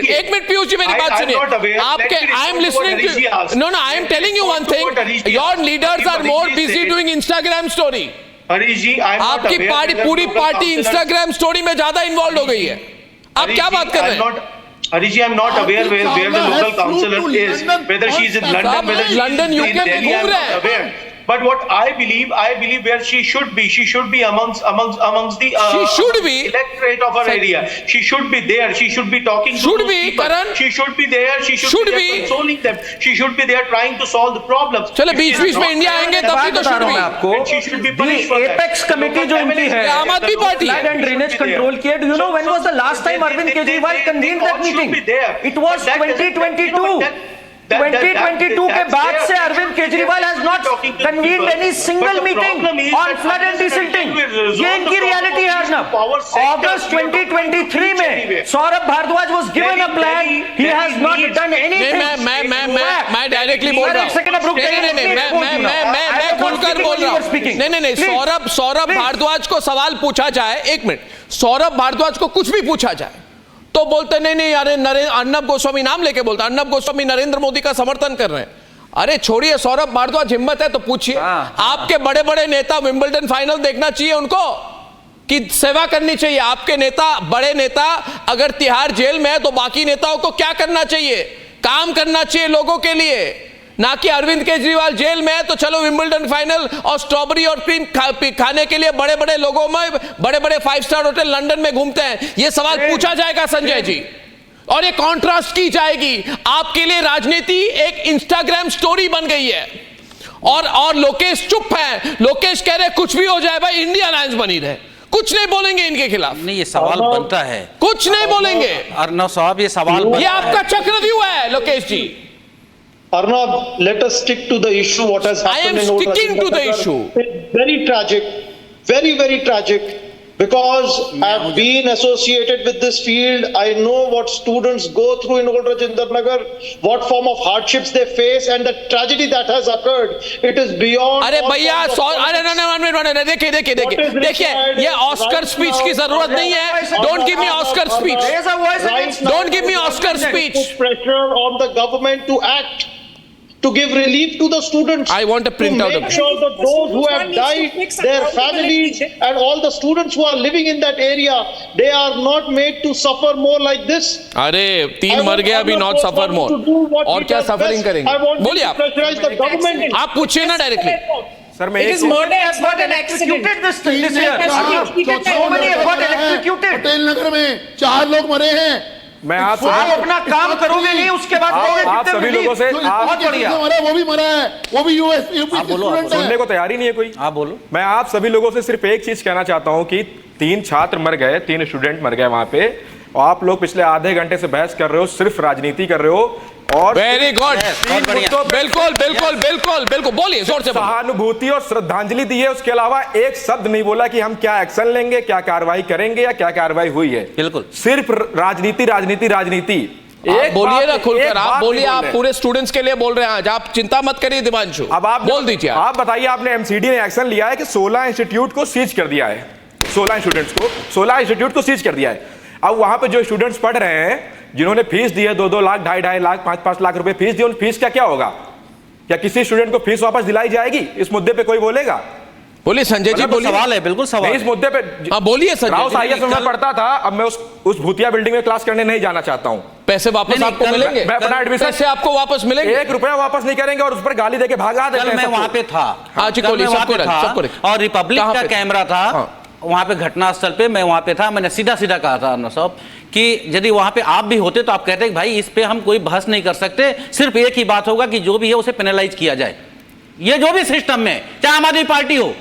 एक मिनट पीयूष जी मेरी बात सुनिए। आपके I am listening to, no I am telling you one thing, your leaders are more busy doing Instagram story. Harish ji, आपकी पूरी पार्टी इंस्टाग्राम स्टोरी में ज्यादा इन्वॉल्व हो गई है। आप क्या बात कर रहे हैं? Harish ji, I'm not aware where the local councillor is, whether she is in London, whether she is in Delhi, I'm not aware. But what I believe where she should be amongst the she should be electorate of her area. She should be there. She should be talking to those people. Karan, she should be there. She should be there consoling them. She should be there trying to solve the problems. चलो बीच में India आएंगे तब भी तो should be आपको। She should be punished for that. Apex committee जो इनकी है, आम Aadmi party flood and drainage control की है। Do you know when was the last time Arvind Kejriwal convened that meeting? It was 2022. 2022 के बाद से Arvind Kejriwal has not convened any single meeting on flood and desilting. ये इनकी रियलिटी है अर्नब। अगस्त 2023 में Saurabh Bhardwaj was given a plan, he has not done anything. मैं directly बोल रहा हूँ। मैं खुलकर बोल रहा हूँ। नहीं सौरभ भारद्वाज को सवाल पूछा जाए, एक मिनट, सौरभ भारद्वाज को कुछ भी पूछा जाए तो बोलते नहीं अरे अर्नब गोस्वामी नाम लेके बोलता, अर्नब गोस्वामी नरेंद्र मोदी का समर्थन कर रहे हैं। अरे छोड़िए, सौरभ भारद्वाज हिम्मत है तो पूछिए। आपके बड़े बड़े नेता विंबलडन फाइनल देखना चाहिए उनको कि सेवा करनी चाहिए। आपके नेता, बड़े नेता अगर तिहाड़ जेल में है तो बाकी नेताओं को क्या करना चाहिए? काम करना चाहिए लोगों के लिए, ना कि अरविंद केजरीवाल जेल में है तो चलो विंबलडन फाइनल और स्ट्रॉबेरी और क्रीम खाने के लिए बड़े बड़े लोगों में, बड़े बड़े 5 स्टार होटल लंदन में घूमते हैं। ये सवाल पूछा जाएगा संजय जी, और ये कॉन्ट्रास्ट की जाएगी। आपके लिए राजनीति एक इंस्टाग्राम स्टोरी बन गई है, और लोकेश चुप है। लोकेश कह रहे कुछ भी हो जाए भाई, इंडिया अलायंस बनी रहे, कुछ नहीं बोलेंगे इनके खिलाफ। नहीं, ये सवाल बनता है, कुछ नहीं बोलेंगे। अर्नब साहब, ये सवाल ये आपका चक्रव्यूह है लोकेश जी। Arnab, let us stick to the issue. What has happened? I am sticking to the issue. It's very tragic, very, very tragic. Because I've been associated with this field, I know what students go through in Old Rajinder Nagar, what form of hardships they face, and the tragedy that has occurred. It is beyond. अरे भैया, अरे देखिए, ये Oscar speech की जरूरत नहीं है। Don't give me Oscar speech. Don't give me Oscar speech. Pressure on the government to act, to give relief to the students. I want a printout to make sure that those who have died, their families, and all the students who are living in that area, they are not made to suffer more like this. अरे 3 मर गए अभी, not suffer more. और क्या suffering करेंगे? बोलिए आप। आप पूछिए ना डायरेक्टली। सर मैं पटेल नगर में 4 लोग मरे हैं। मैं आप अपना काम करोगे नहीं, उसके बाद आप सभी लोगों से बहुत बढ़िया, वो भी मरा है, वो भी यूपी स्टूडेंट सुनने को तैयार ही नहीं है कोई। आप बोलो। मैं आप सभी लोगों से सिर्फ एक चीज कहना चाहता हूं कि 3 छात्र मर गए, 3 स्टूडेंट मर गए वहां पे, और आप लोग पिछले आधे घंटे से बहस कर रहे हो, सिर्फ राजनीति कर रहे हो। और वेरी गुड, बिल्कुल बिल्कुल बिल्कुल बिल्कुल, बोलिए जोर से। सहानुभूति और श्रद्धांजलि दी है, उसके अलावा एक शब्द नहीं बोला कि हम क्या एक्शन लेंगे, क्या कार्रवाई करेंगे या क्या कार्रवाई हुई है। बिल्कुल, सिर्फ राजनीति राजनीति राजनीति। एक बोलिए ना खुलकर, आप बोलिए, आप पूरे स्टूडेंट्स के लिए बोल रहे हैं आज, आप चिंता मत करिए दिवांशु। अब आप बोल दीजिए। आप बताइए, आपने एमसीडी ने एक्शन लिया है कि 16 इंस्टीट्यूट को सीज कर दिया है, 16 स्टूडेंट्स को, 16 इंस्टीट्यूट को सीज कर दिया है। अब वहां पे जो स्टूडेंट्स पढ़ रहे हैं, जिन्होंने फीस दी है 2-2 लाख, 2.5 लाख, 5-5 लाख रुपए फीस दी, उन फीस का क्या होगा? क्या किसी स्टूडेंट को फीस वापस दिलाई जाएगी? इस मुद्दे पे कोई बोलेगा? बोलिए संजय जी, बोलिए। सवाल है, बिल्कुल सवाल। इस मुद्दे पे हाँ बोलिए संजय। राउस आईएएस में पढ़ता था, अब मैं उस भूतिया बिल्डिंग में क्लास करने नहीं जाना चाहता हूँ। पैसे वापस आपको मिलेंगे? मैं अपना एडमिशन, पैसे आपको वापस मिलेंगे? 1 रुपया वापस नहीं करेंगे और उस पर गाली देके भागा देते हैं। मैं वहां पे था, और रिपब्लिक का कैमरा था वहां पे घटनास्थल पे, मैं वहां पे था। मैंने सीधा सीधा कहा था अर्नब साहब कि यदि वहां पे आप भी होते तो आप कहते कि भाई इस पे हम कोई बहस नहीं कर सकते, सिर्फ एक ही बात होगा कि जो भी है उसे पेनलाइज किया जाए। ये जो भी सिस्टम में, चाहे आम आदमी पार्टी हो,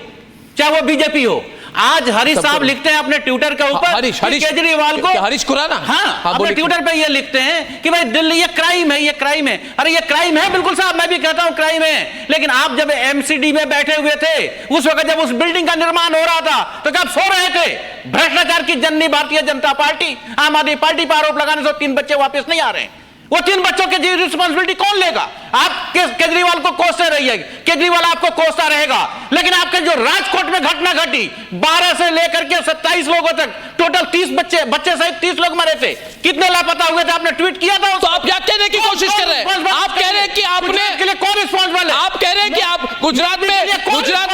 चाहे वो बीजेपी हो, आज हरीश साहब लिखते हैं अपने ट्विटर के ऊपर केजरीवाल को, हरीश खुराना, हाँ, अपने ट्विटर पे ये लिखते हैं कि भाई दिल्ली ये क्राइम है, ये क्राइम है। अरे ये क्राइम है बिल्कुल साहब, मैं भी कहता हूं क्राइम है, लेकिन आप जब एमसीडी में बैठे हुए थे उस वक्त जब उस बिल्डिंग का निर्माण हो रहा था तो क्या आप सो रहे थे? भ्रष्टाचार की जननी भारतीय जनता पार्टी, आम आदमी पार्टी पर आरोप लगाने से 3 बच्चे वापस नहीं आ रहे हैं। वो 3 बच्चों की रिस्पांसिबिलिटी कौन लेगा? आप केजरीवाल को कोसते रहिए, केजरीवाल आपको कोसता रहेगा, लेकिन आपके जो राजकोट में घटना घटी 12 से लेकर के 27 लोगों तक टोटल 30 बच्चे सहित 30 लोग मरे थे, कितने लापता हुए थे? आपने ट्वीट किया था। तो आप क्या कहने की कोशिश कर रहे हैं? आप कह रहे हैं कि आपने के लिए कौन रिस्पॉन्सिबल है? आप कह रहे हैं कि आप गुजरात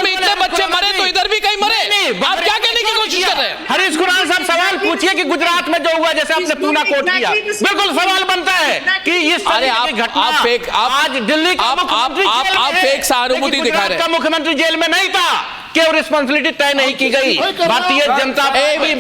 में इतने बच्चे मरे तो इधर भी कहीं मरे? आप क्या कहने की कोशिश कर रहे हैं? हरीश खुराना साहब सवाल पूछिए कि गुजरात में जो हुआ, जैसे आपने पूना कोट किया, बिल्कुल सवाल बनता है कि इस अरे आप फेक, आज दिल्ली का आप फेक सहानुभूति दिखा रहे हैं। मुख्यमंत्री जेल में नहीं था, क्यों रिस्पॉन्सिबिलिटी तय नहीं की गई? भारतीय जनता पार्टी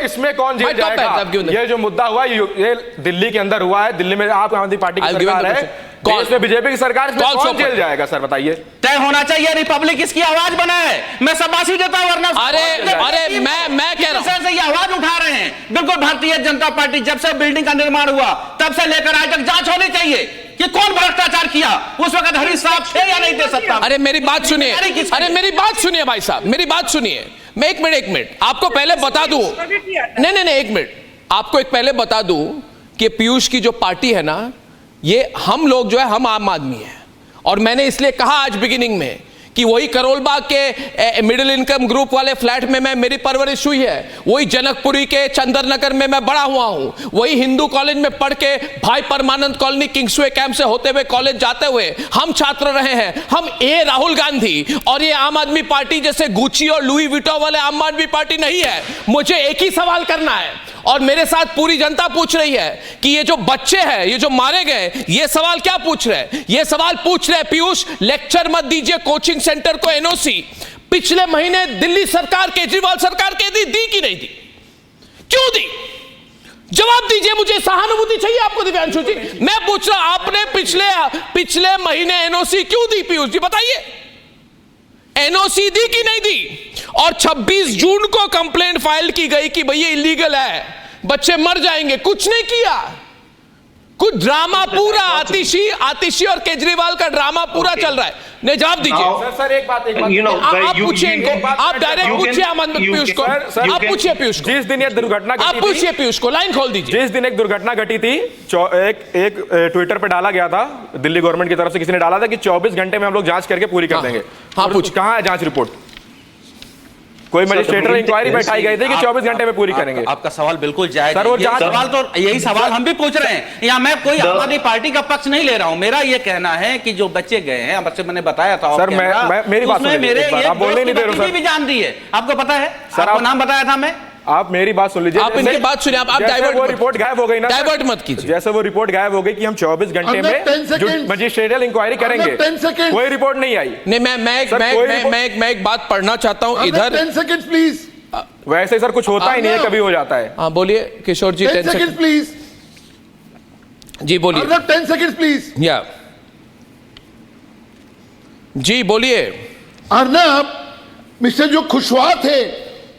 इसमें कौन जेल जाएगा? ये जो मुद्दा हुआ ये दिल्ली के अंदर हुआ है, दिल्ली में आप आम आदमी पार्टी की सरकार है, देश में बीजेपी की सरकार, कौन जेल जाएगा? सर बताइए। तय होना चाहिए, रिपब्लिक इसकी आवाज बना है, मैं शाबाशी देता हूं, वरना अरे मैं कह रहा हूं ये आवाज उठा रहे हैं। बिल्कुल भारतीय जनता पार्टी जब से बिल्डिंग का निर्माण हुआ तब से लेकर आज तक जांच होनी चाहिए कि कौन भ्रष्टाचार किया। उस वक्त हरीश साहब थे या नहीं थे सत्ता? अरे मेरी बात सुनिए, अरे मेरी बात सुनिए भाई साहब, मेरी बात सुनिए। मैं एक मिनट आपको पहले बता दूं, नहीं एक मिनट आपको एक पहले बता दूं कि पीयूष की जो पार्टी है ना, ये हम लोग जो है हम आम आदमी है, और मैंने इसलिए कहा आज बिगिनिंग में कि वही करोलबाग के मिडिल इनकम ग्रुप वाले फ्लैट में मेरी परवरिश हुई है, वही जनकपुरी के चंदरनगर में मैं बड़ा हुआ हूं, वही हिंदू कॉलेज में पढ़ के भाई परमानंद कॉलोनी किंग्सवे कैंप से होते हुए कॉलेज जाते हुए हम छात्र रहे हैं। हम राहुल गांधी और ये आम आदमी पार्टी जैसे गुची और लुई विटो वाले आम आदमी पार्टी नहीं है। मुझे एक ही सवाल करना है और मेरे साथ पूरी जनता पूछ रही है कि ये जो बच्चे हैं, ये जो मारे गए, ये सवाल क्या पूछ रहे हैं? ये सवाल पूछ रहे हैं पीयूष, लेक्चर मत दीजिए कोचिंग सेंटर को एनओसी। पिछले महीने दिल्ली सरकार, केजरीवाल सरकार के दी कि नहीं दी? क्यों दी? जवाब दीजिए, मुझे सहानुभूति चाहिए आपको दिव्यांशु जी। मैं पूछ रहा हूं, आपने पिछले महीने एनओसी क्यों दी पीयूष जी? बताइए, एनओसी दी कि नहीं दी? और 26 जून को कंप्लेंट फाइल की गई कि भैया इलीगल है, बच्चे मर जाएंगे, कुछ नहीं किया। कुछ ड्रामा पूरा आतिशी और केजरीवाल का ड्रामा पूरा चल रहा है। नहीं, जवाब दीजिए सर। एक बात आप पूछिए इनको, आप डायरेक्ट पूछिए पीयूष को, आप पूछिए पीयूष को। जिस दिन ये दुर्घटना घटी, आप पूछिए पीयूष को, लाइन खोल दीजिए। जिस दिन एक दुर्घटना घटी थी, एक ट्विटर पे डाला गया था, दिल्ली गवर्नमेंट की तरफ से किसी ने डाला था कि 24 घंटे में हम लोग जांच करके पूरी कर देंगे। हाँ, पूछ कहां है जांच रिपोर्ट? कोई मजिस्ट्रेटर इंक्वायरी बैठाई गई थी कि 24 घंटे में पूरी करेंगे। आपका सवाल बिल्कुल जायज है। सर वो सवाल तो यही सवाल हम भी पूछ रहे हैं। यहाँ मैं कोई आम आदमी पार्टी का पक्ष नहीं ले रहा हूँ। मेरा ये कहना है कि जो बच्चे गए हैं, आपसे मैंने बताया था सर, मेरी बात सुनिए, आप बोलने नहीं दे रहे सर। भी जान दी है, आपको पता है सर, आपको नाम बताया था मैं। आप मेरी बात सुन लीजिए, आप इनकी बात सुनिए, आप डाइवर्ट, वो रिपोर्ट गायब हो गई ना, डाइवर्ट मत कीजिए। जैसे वो रिपोर्ट गायब हो गई कि हम 24 घंटे में मजिस्ट्रेटियल इंक्वायरी करेंगे, कोई रिपोर्ट नहीं आई। नहीं, मैं एक बात पढ़ना चाहता हूँ इधर। 10 सेकंड प्लीज। वैसे सर कुछ होता ही नहीं है, कभी हो जाता है। हाँ बोलिए किशोर जी। 10 सेकंड प्लीज जी बोलिए। 10 सेकंड प्लीज। या जी बोलिए। अर्नब मिस्टर जो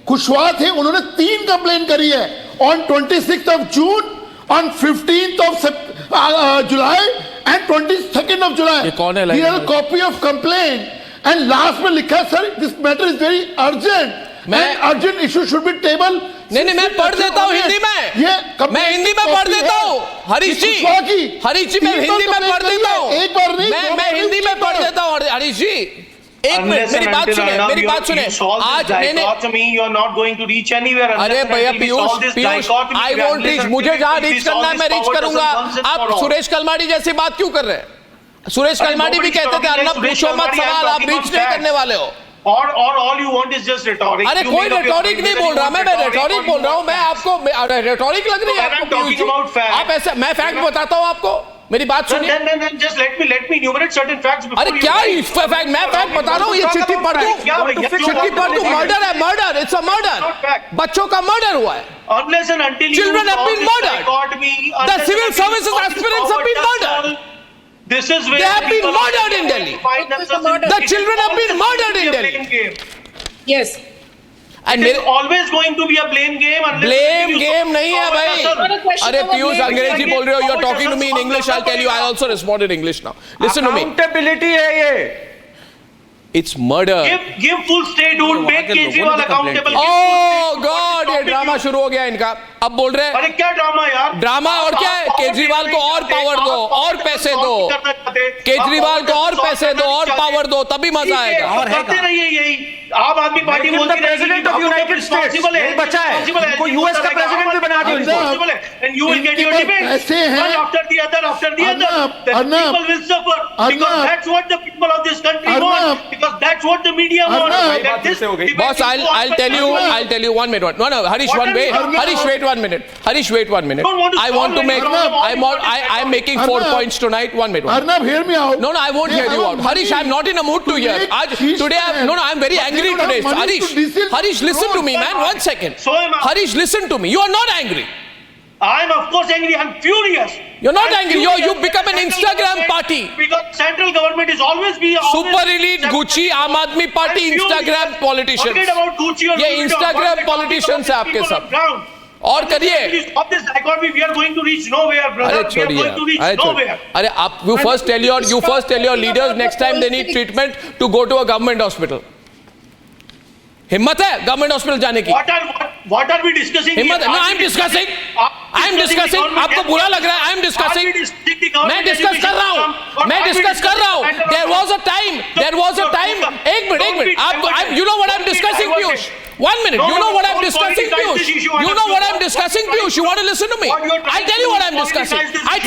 कुशवाहा थे, उन्होंने 3 कंप्लेन करी है, on 26th of June, on 15th of July and 22nd of July. ये कौन है? Here are a copy of complaint and last में लिखा है sir, this matter is very urgent and urgent issue should be table. नहीं, मैं पढ़ देता हूँ हिंदी में। मैं हिंदी में पढ़ देता हूँ हरीश जी, मैं हिंदी में पढ़ देता हूँ। एक बार नहीं, मैं हिंदी में पढ़ देता हूँ हरीश जी। एक मिनट, मेरी बात सुने। आज अरे भैया पीयूष, आई वॉन्ट रीच, मुझे जहां रीच करना है मैं रीच करूंगा। आप सुरेश कलमाड़ी जैसी बात क्यों कर रहे हैं? सुरेश कलमाड़ी भी कहते थे अर्नब पूछो मत सवाल, आप रीच नहीं करने वाले हो। Or all you want is just rhetoric. अरे कोई रेटोरिक नहीं बोल रहा, मैं रेटोरिक बोल रहा हूँ। मैं आपको रेटोरिक लग रही है आपको? आप ऐसे, मैं फैक्ट बताता हूँ आपको, मेरी बात सुनिए। Just let me enumerate certain facts. अरे क्या फैक्ट? मैं फैक्ट बता रहा हूँ, ये चिट्ठी पढ़ दूँ, चिट्ठी पढ़ दूँ। मर्डर है, मर्डर, इट्स अ मर्डर, बच्चों का मर्डर हुआ है। Unless and until children have been murdered, the civil services aspirants have been murdered. This is where they have been murdered in Delhi. The children have been murdered in Delhi. Yes. And it is always going to be a blame game. Blame game नहीं है भाई. अरे पीयूष अंग्रेजी बोल रहे हो. You are talking to me in English. I'll tell you. I also respond in English now. Listen to me. Accountability है ये. It's murder. Give full statehood. Make Kejriwal accountable. Oh God, ये ड्रामा शुरू हो गया इनका. अब बोल रहे हैं. अरे क्या ड्रामा यार? ड्रामा और क्या है? केजरीवाल को और पावर दो, और पैसे दो. केजरीवाल को और पैसे दो, और पावर दो, तभी मजा आएगा. करते रहिए यही. आम आदमी पार्टी बोलती है प्रेसिडेंट ऑफ यूनाइटेड स्टेट्स यही बचा है. को यूएस का प्रेसिडेंट भी बना दिया इनको. And you will get your debate. One after the other, after the other. The people will suffer because that's what the people of this country want. Because that's what the media wants. Boss, I'll tell you 1 minute. No, Harish, Harish, wait 1 minute. Harish, wait 1 minute. I want to make. I'm making 4 points tonight. 1 minute. Arnab, hear me out. No, I won't hear you out. Harish, I'm not in a mood to hear. Today, I'm very angry today. Harish, listen to me, man. 1 second. Harish, listen to me. You are not angry. I'm of course angry. I'm furious. You're not angry. You become an Instagram party. Because central government is always be super elite Gucci Aam Aadmi Party Instagram politicians. Forget about Gucci or ये Instagram politicians है आपके सब. और करिए. Of this dichotomy, we are going to reach nowhere, brother. We are going to reach nowhere. अरे आप you first tell your leaders next time they need treatment to go to a government hospital. हिम्मत है government hospital जाने की? What are we discussing? हिम्मत है? No, I'm discussing. आपको बुरा लग रहा है? I'm discussing. मैं डिस्कस कर रहा हूँ. There was a time. एक minute. You know what I'm discussing, Piyush? 1 minute. You know what I'm discussing, Piyush? You know what I'm discussing, Piyush? You want to listen to me? I'll tell you what I'm discussing. I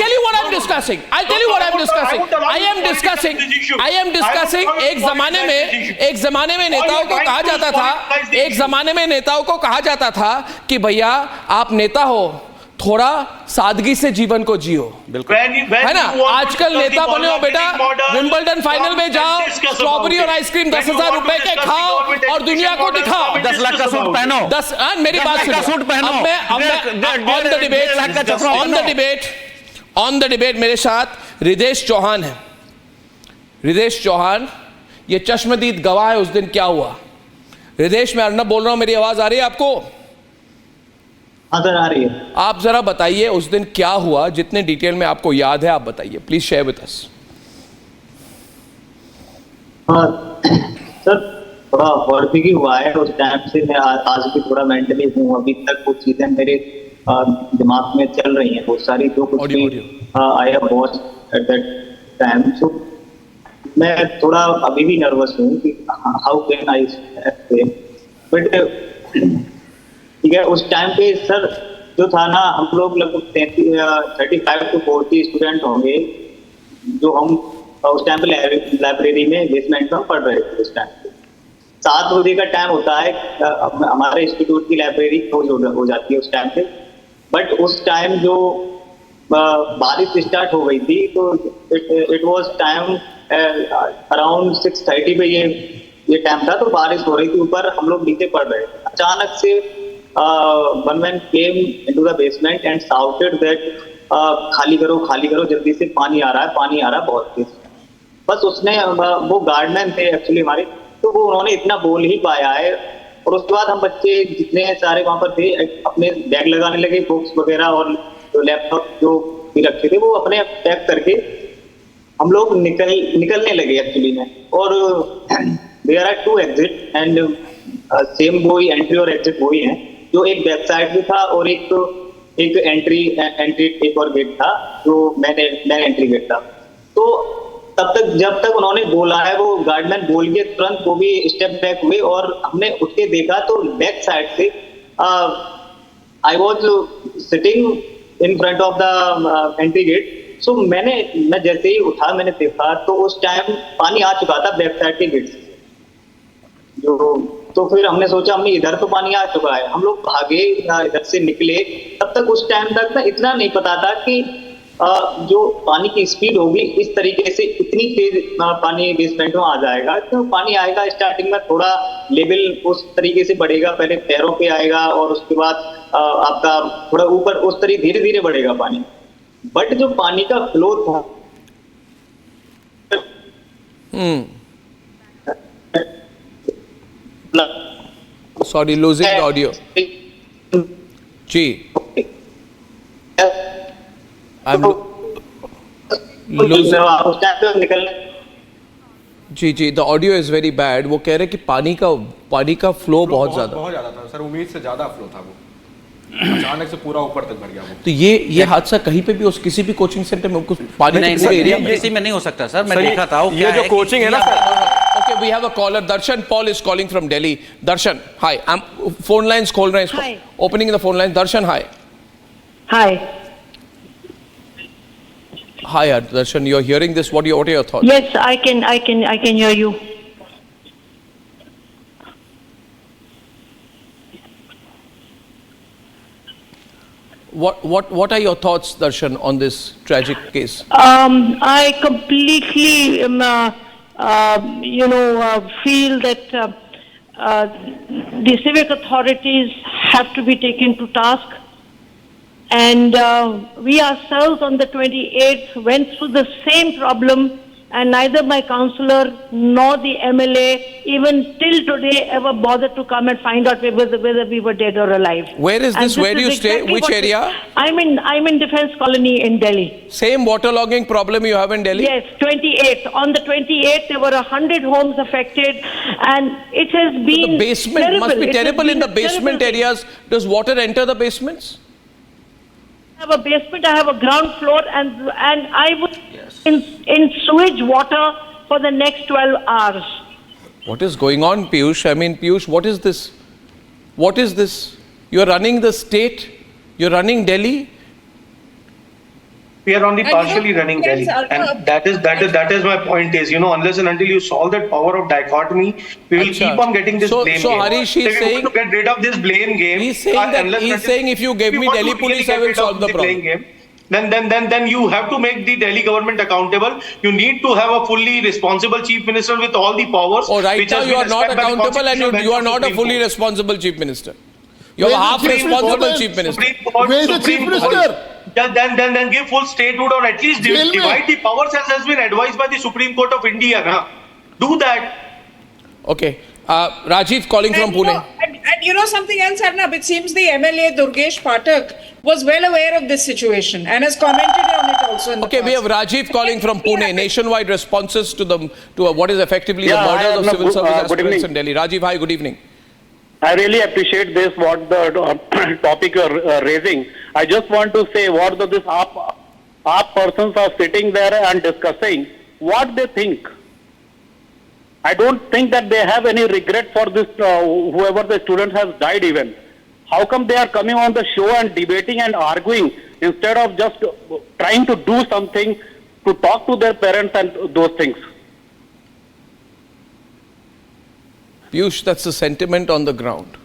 am discussing. एक जमाने में नेताओं को कहा जाता था कि भैया आप नेता हो, थोड़ा सादगी से जीवन को जियो. है ना? आजकल नेता बने हो बेटा, विंबलडन फाइनल में जाओ, स्ट्रॉबेरी और आइसक्रीम 10,000 रुपए के खाओ और दुनिया को दिखाओ. 10 लाख का सूट पहनो. मेरी बात सुनो. ऑन द डिबेट मेरे साथ रिदेश चौहान है. रिदेश चौहान ये चश्मदीद गवाह है उस दिन क्या हुआ. रिदेश, मैं अर्नब बोल रहा हूं, मेरी आवाज आ रही है आपको? आ रही है. आप जरा बताइए उस दिन क्या हुआ, जितने डिटेल में आपको याद है आप बताइए, please share with us. Sir थोड़ा हॉर्टिंग हुआ है उस टाइम से. मैं आज भी थोड़ा मेंटली हूँ. अभी तक कुछ चीजें मेरे दिमाग में चल रही हैं बहुत सारी, जो कुछ भी I have watched at that time. So मैं थोड़ा अभी भी नर्वस हूँ कि हाउ कैन आई बट ठीक है. उस टाइम पे सर जो था ना, हम लोग लगभग 35 to 40 स्टूडेंट होंगे जो हम उस टाइम पे लाइब्रेरी में बेसमेंट में पढ़ रहे थे. उस टाइम पे 7 बजे का टाइम होता है, हमारे इंस्टीट्यूट की लाइब्रेरी क्लोज हो जाती है उस टाइम पे. बट उस टाइम जो बारिश स्टार्ट हो गई थी तो इट वाज टाइम अराउंड 6:30 पे ये टाइम था. तो बारिश हो रही थी, ऊपर हम लोग नीचे पढ़ रहे थे. अचानक से one man came into the basement and shouted that खाली करो जल्दी से, पानी आ रहा है बहुत तेज. बस उसने वो गार्डमैन थे एक्चुअली हमारे, तो वो उन्होंने इतना बोल ही पाया है. और उसके बाद हम बच्चे जितने सारे वहां पर थे अपने बैग लगाने लगे, बुक्स वगैरह और लैपटॉप जो भी रखे थे वो अपने पैक करके हम लोग निकलने लगे एक्चुअली में. और there are 2 exit and same वो ही एंट्री और एग्जिट वो ही है, जो एक बैक साइड भी था और एक एंट्री एक और गेट था जो मैंने एंट्री गेट था. तो तब तक जब तक उन्होंने बोला है, वो गार्डमैन बोल के तुरंत वो भी स्टेप बैक हुए और हमने उठ के देखा तो बैक साइड से I was sitting in front of the entry gate. So मैं जैसे ही उठा मैंने देखा तो उस टाइम पानी आ चुका था बैक साइड के गेट से. तो फिर हमने सोचा हमने इधर तो पानी आ चुका है, हम लोग भागे इधर से निकले. तब तक उस टाइम तक ना इतना नहीं पता था कि जो पानी की स्पीड होगी इस तरीके से इतनी तेज पानी बेसमेंट में आ जाएगा. तो पानी आएगा स्टार्टिंग में थोड़ा लेवल उस तरीके से बढ़ेगा, पहले पैरों पे आएगा और उसके बाद आपका थोड़ा ऊपर उस तरीके धीरे धीरे बढ़ेगा पानी. बट जो पानी का फ्लो था Sorry, losing the audio. Gee. I'm losing. Ji, the audio is very bad. वो कह रहे कि पानी का फ्लो बहुत ज्यादा था सर, उम्मीद से ज्यादा फ्लो था वो, अचानक से पूरा ऊपर तक भर गया वो। तो ये हादसा कहीं पे भी किसी भी कोचिंग सेंटर में कुछ पानी नहीं, एरिया किसी में नहीं हो सकता सर, मैं देखा था ये जो कोचिंग है ना। Okay, we have a caller. Darshan Paul is calling from Delhi. Darshan, hi. Phone lines खोल रहे हैं इसको. Hi. Opening the phone lines. Darshan, hi. Hi. Hi, Darshan. You're hearing this. What are your thoughts? Yes, I can hear you. What are your thoughts, Darshan, on this tragic case? I completely, feel that the civic authorities have to be taken to task. And we ourselves on the 28th went through the same problem, and neither my councillor nor the MLA even till today ever bothered to come and find out whether we were dead or alive. Where is this? Where do you stay? Which area? I'm in Defence Colony in Delhi. Same waterlogging problem you have in Delhi? Yes, 28th. On the 28th, there were 100 homes affected, and it has been so the basement terrible. Must be terrible in the basement areas. Does water enter the basements? I have a basement, I have a ground floor, and I was in sewage water for the next 12 hours. What is going on, Piyush? I mean, Piyush, what is this? What is this? You're running the state, you're running Delhi. We are only partially running Delhi, and that is my point. Is unless and until you solve that power of dichotomy, we will keep on getting this blame game. So Harish is saying to get rid of this blame game. He's saying if you give me Delhi police, I will solve the problem. Then you have to make the Delhi government accountable. You need to have a fully responsible chief minister with all the powers. Oh, right now you are not accountable, and you are not a fully responsible chief minister. You are a half responsible chief minister. Where is the chief minister? Then give full statehood, or at least divide the powers as has been advised by the Supreme Court of India. Do that. Okay. Rajiv calling from Pune. And something else, Arnab, it seems the MLA Durgesh Pathak was well aware of this situation and has commented on it also in the past. We have Rajiv calling from Pune. Nationwide responses to what is effectively the murders of civil service aspirants in Delhi. Rajiv, hi, good evening. I really appreciate this, what the topic you are raising. I just want to say what these AAP persons are sitting there and discussing what they think. I don't think that they have any regret for this, whoever the student has died even. How come they are coming on the show and debating and arguing instead of just trying to do something to talk to their parents and those things? Piyush, that's the sentiment on the ground.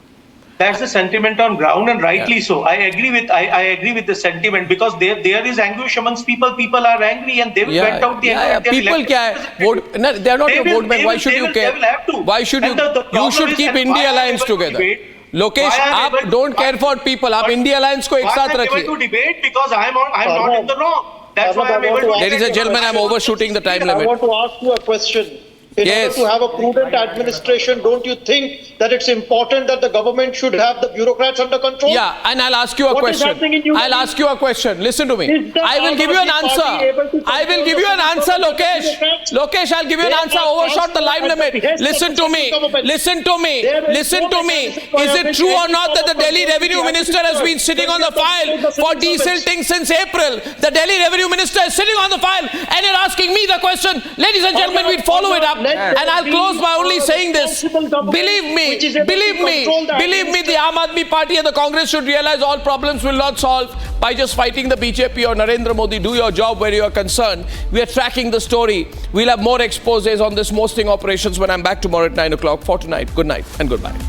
That's the sentiment on ground, and rightly so. I agree with the sentiment, because there is anguish amongst people. People are angry, and they will vent out the anger. People they are not your vote bank. Why should you care? Why should you? You should keep India Alliance together. Lokesh, आप don't care for people. आप India Alliance को एक साथ रखिए. To debate because I'm not in the wrong. That's why I'm able to. Ladies and gentlemen, I'm overshooting the time limit. I want to ask you a question. In order to have a prudent administration, don't you think that it's important that the government should have the bureaucrats under control? Yeah, and I'll ask you a question. I'll ask you a question. Listen to me. I will give you an answer. I will give you an answer, Lokesh. Lokesh, I'll give you an answer. Overshot the time limit. Listen to me. Listen to me. Listen to me. Is it true or not that the Delhi Revenue Minister has been sitting on the file for desilting since April? The Delhi Revenue Minister is sitting on the file, and you're asking me the question. Ladies and gentlemen, we'd follow it up. And I'll close by only saying this. Believe me, the Aam Aadmi Party and the Congress should realize all problems will not solve by just fighting the BJP or Narendra Modi. Do your job where you are concerned. We are tracking the story. We'll have more exposés on this mosting operations when I'm back tomorrow at 9 o'clock. For tonight, good night and goodbye.